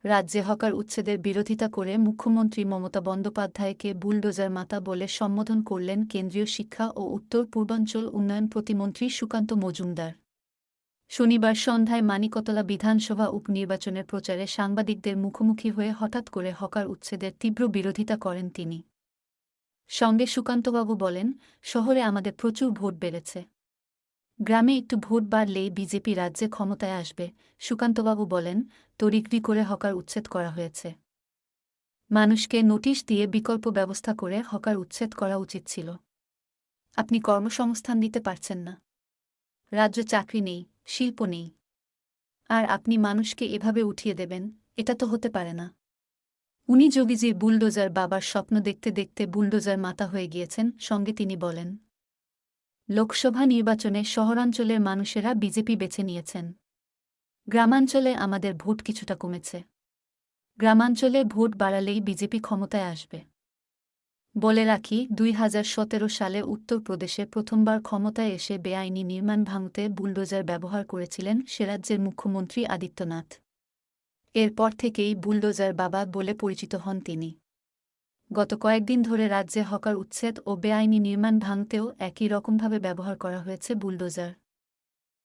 রাজ্যে হকার উচ্ছেদের বিরোধিতা করে মুখ্যমন্ত্রী মমতা বন্দ্যোপাধ্যায়কে বুলডোজার মাতা বলে সম্বোধন করলেন কেন্দ্রীয় শিক্ষা ও উত্তর পূর্বাঞ্চল উন্নয়ন প্রতিমন্ত্রী সুকান্ত মজুমদার। শনিবার সন্ধ্যায় মানিকতলা বিধানসভা উপনির্বাচনের প্রচারে সাংবাদিকদের মুখোমুখি হয়ে হঠাৎ করে হকার উচ্ছেদের তীব্র বিরোধিতা করেন তিনি। সঙ্গে সুকান্তবাবু বলেন, শহরে আমাদের প্রচুর ভোট বেড়েছে, গ্রামে একটু ভোট বাড়লেই বিজেপি রাজ্যে ক্ষমতায় আসবে। সুকান্তবাবু বলেন, তড়িঘড়ি করে হকার উচ্ছেদ করা হয়েছে। মানুষকে নোটিশ দিয়ে বিকল্প ব্যবস্থা করে হকার উচ্ছেদ করা উচিত ছিল। আপনি কর্মসংস্থান দিতে পারছেন না, রাজ্য চাকরি নেই, শিল্প নেই, আর আপনি মানুষকে এভাবে উঠিয়ে দেবেন, এটা তো হতে পারে না। উনি যোগীজির বুলডোজার বাবার স্বপ্ন দেখতে দেখতে বুলডোজার মাতা হয়ে গিয়েছেন। সঙ্গে তিনি বলেন, লোকসভা নির্বাচনে শহরাঞ্চলের মানুষেরা বিজেপি বেছে নিয়েছেন, গ্রামাঞ্চলে আমাদের ভোট কিছুটা কমেছে, গ্রামাঞ্চলে ভোট বাড়ালেই বিজেপি ক্ষমতায় আসবে। বলে রাখি, 2017 সালে উত্তরপ্রদেশে প্রথমবার ক্ষমতায় এসে বেআইনি নির্মাণ ভাঙতে বুলডোজার ব্যবহার করেছিলেন সে রাজ্যের মুখ্যমন্ত্রী আদিত্যনাথ। এরপর থেকেই বুলডোজার বাবা বলে পরিচিত হন তিনি। গত কয়েকদিন ধরে রাজ্যে হকার উচ্ছেদ ও বেআইনি নির্মাণ ভাঙতেও একই রকমভাবে ব্যবহার করা হয়েছে বুলডোজার।